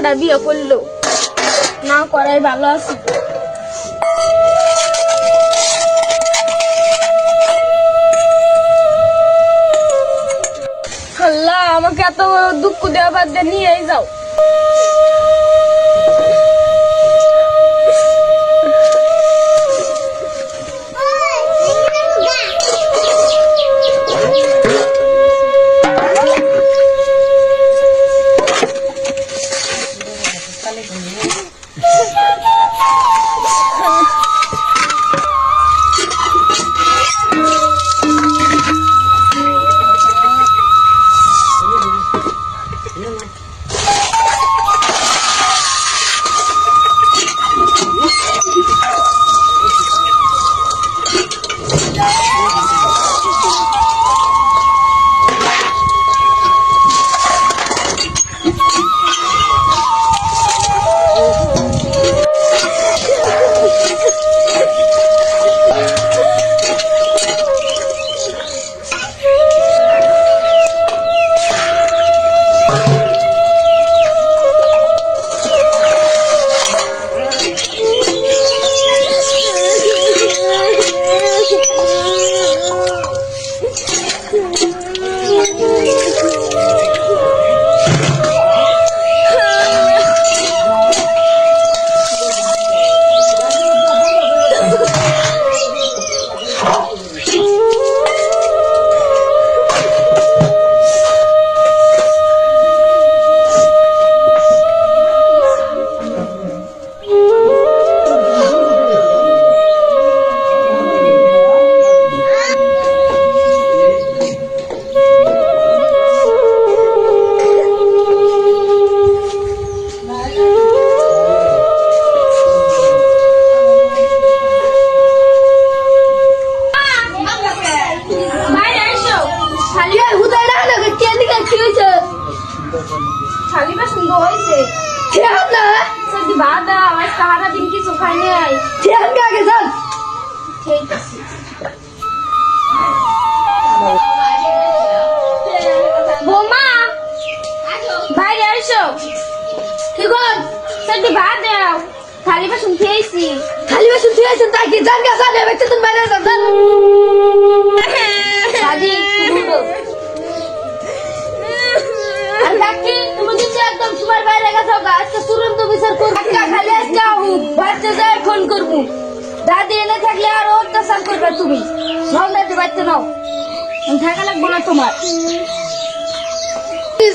পোলাটা বিয়ে করলো না করাই ভালো আছে। আল্লাহ আমাকে এত দুঃখ দেওয়া বাদ দিয়ে নিয়েই যাও। থালি বাসন খেয়েছি তাই কি জান গাছ আনে বেঁচে তুমি বাইরে যান দাদি আর কাকি তুমি যদি একদম তোমার বাইরে গেছো আজকে তুরন্ত বিচার করবো খালি আজকে বাচ্চা যায় ফোন করবো দাদি এনে থাকলে আর অত্যাচার করবে তুমি সব দাদি বাচ্চা নাও থাকা লাগবো না তোমার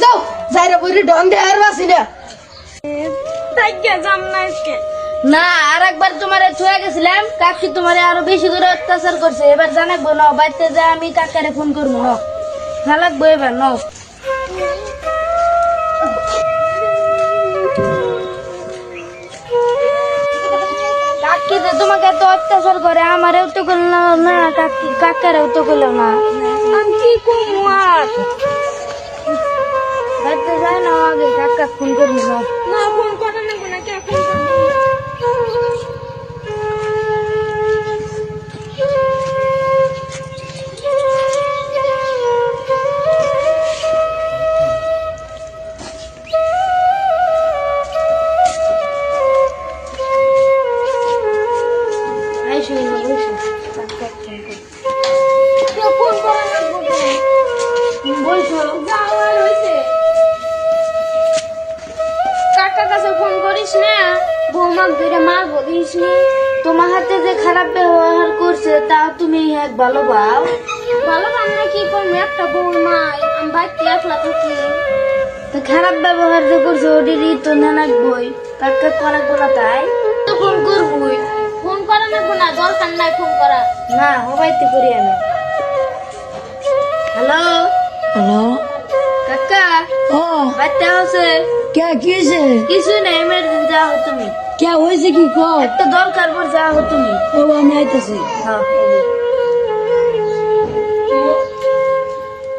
যাও যাইরা বইরে ডং দে আর বাসি না না আর একবার তোমার ছুঁয়ে গেছিলাম কাকি তোমার আরো বেশি করে অত্যাচার করছে এবার জানাবো না বাড়িতে যা আমি কাকারে ফোন করবো না না লাগবো এবার নাও কাকি যে তোমাকে এত অত্যাচার করে আমারেও তো করলো না কাকি কাকারেও তো করলো না আমি কি করবো আর বাড়িতে যায় না আগে কাকা ফোন করবো না ফোন করে নেবো না কে ফোন করবো তোমার হাতে যে খারাপ ব্যবহার করছে তা তুমি এক ভালো ভাব ভালো আমরা কি করবো একটা বউ নাই আমি বাড়িতে একলা থাকি তো খারাপ ব্যবহার যে করছে ওদেরই তো না লাগবই কাকা করাবো না তাই তো ফোন করবই ফোন করা লাগবো না দরকার নাই ফোন করা না হবাইতে করি আমি হ্যালো হ্যালো কাকা ও বাচ্চা আছে কে কি হয়েছে কিছু নেই এমার্জেন্সি যাও তুমি কে হয়েছে কি কো একটা দরকার পর যাও তুমি ও আমি আইতেছি হ্যাঁ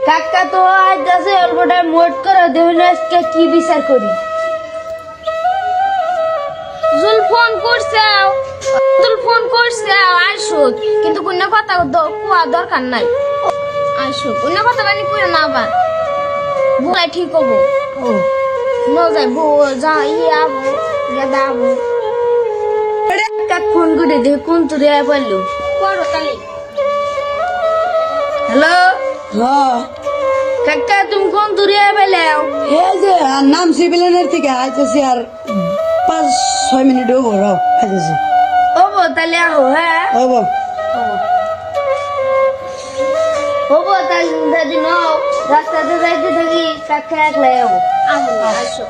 কাকা তো আজ আছে অল্প টাইম ওয়েট করো দেখুন আজকে কি বিচার করি জুল ফোন করছে আইসো কিন্তু কোনো কথা কুয়া দরকার নাই আইসো কোনো কথা বানি করে না আবার বলাই ঠিক হবো ও ন যাইবো যা আবো গেদাবো কাক ফোন করে দে কোন তুই পাইলো করো তালি হ্যালো হ্যাঁ কাকা তুমি কোন তুই পাইলাও এই যে আর নাম সিভিলেনের থেকে আইতেছি আর 5-6 মিনিট হবো আইতেছি হবো তাহলে আহো হ্যাঁ হবো হবো তাহলে যদি নাও রাস্তাতে যাইতে থাকি কাকা একলা যাবো আহো আসো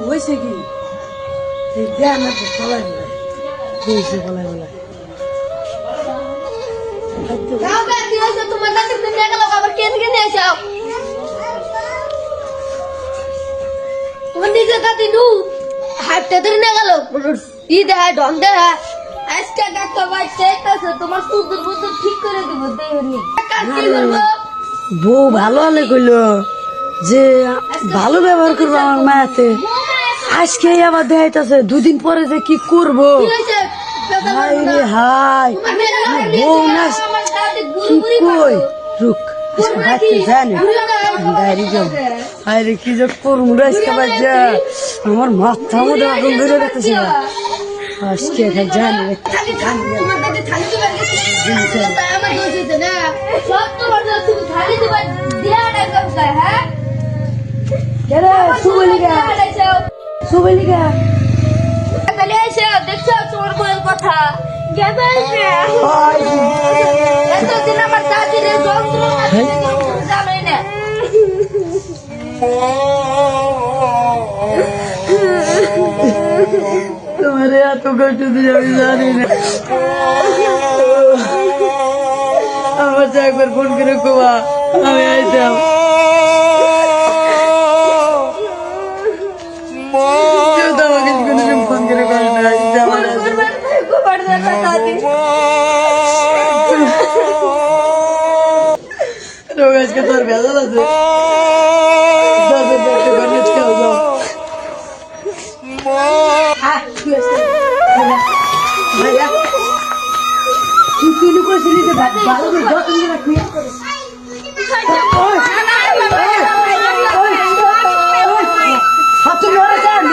হয়েছে কি দেয় না তো ফলাই হয়েছে ফলাই বলা তোমার দাদি নিয়ে গেল আবার কে থেকে নিয়ে যাও তোমার নিজের দাদি নু হাটটা ধরে নিয়ে গেল ই দেখা ঢং দেখা আজকে ডাক্তার বাড়িতে আছে তোমার সুন্দর বুদ্ধ ঠিক করে দিব দেহনি কি করবো বউ ভালো হলে কইলো যে ভালো ব্যবহার করবো আমার মায়াতে আজকে আবার দেখাইতেছে 2 দিন পরে যে কি করবো কি হয়েছে হাই রে হাই বউ না কি কই রুক আজকে বাচ্চা জানি ডায়েরি জম হাই রে কি যে করবো রে আজকে বাচ্চা আমার মাথা মধ্যে আগুন ধরে গেছে আজকে এখন জানি তোমার দাদি থালি দিবা আমার দোষ হইছে না সব তোমার দোষ তুমি থালি দিবা দিয়া একদম হ্যাঁ কেরে সুবলিকা সুবলিকা তাহলে এসে দেখছো তোমার কোয়েল কথা গেছে এসে এতদিন আমার দাদির যন্ত্রণা জানোই না তোমার এত কষ্ট দিয়ে আমি জানি না আমার যা একবার ফোন করে কোয়া আমি আইতাম কেউ তো আমাকে কোনোদিন ফোন করে করে না আমার রোগ আজকে তোর ভেজাল আছে খেয়াল যাও ভাইয়া তুই কিনু করেছিলি যে ভালো করে যত্ন করে রাখবি হাত ধরে যান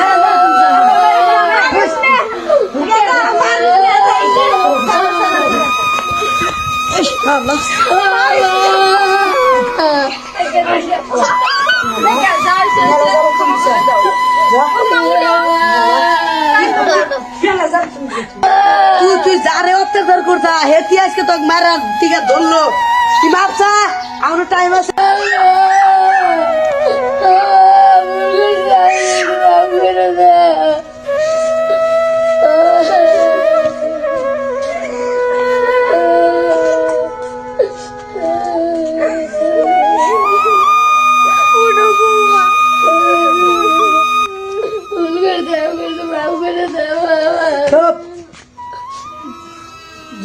তুই যারে অত্যাচার করছা হেতি আজকে তোকে মারা টিকা ধরলো কি ভাবছা আমার টাইম আছে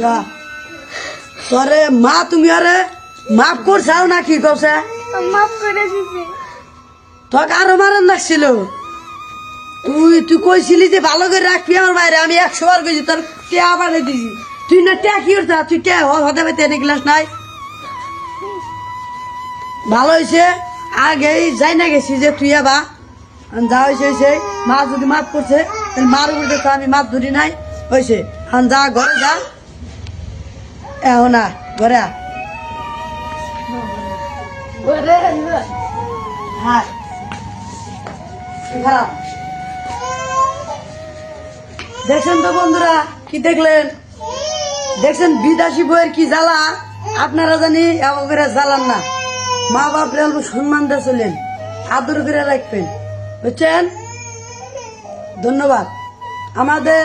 যা তোরে মা তুমি আরে মাফ করছাও না কি কছে মাফ করে দিছি তোকে আরো মারান লাগছিল তুই কইছিলি যে ভালো করে রাখবি আমার বাইরে আমি 100 বার কইছি তোর টেয়া বানিয়ে দিছি তুই না টেয়া কি করছা তুই টেয়া হতে পারতে এনে গ্লাস নাই ভালো হয়েছে আগেই যাই না গেছি যে তুই আবা যা হয়েছে মা যদি মাফ করছে তাহলে মার উপরে তো আমি মাছ ধরি নাই হয়েছে যা ঘরে যা না ঘরে হ্যাঁ দেখছেন তো বন্ধুরা কি দেখলেন দেখছেন বিদেশি বইয়ের কি জ্বালা আপনারা জানি এমন করে জ্বালান না মা বাপরে অল্প সম্মান দিয়ে চলেন, আদর করে রাখবেন, বুঝছেন? ধন্যবাদ। আমাদের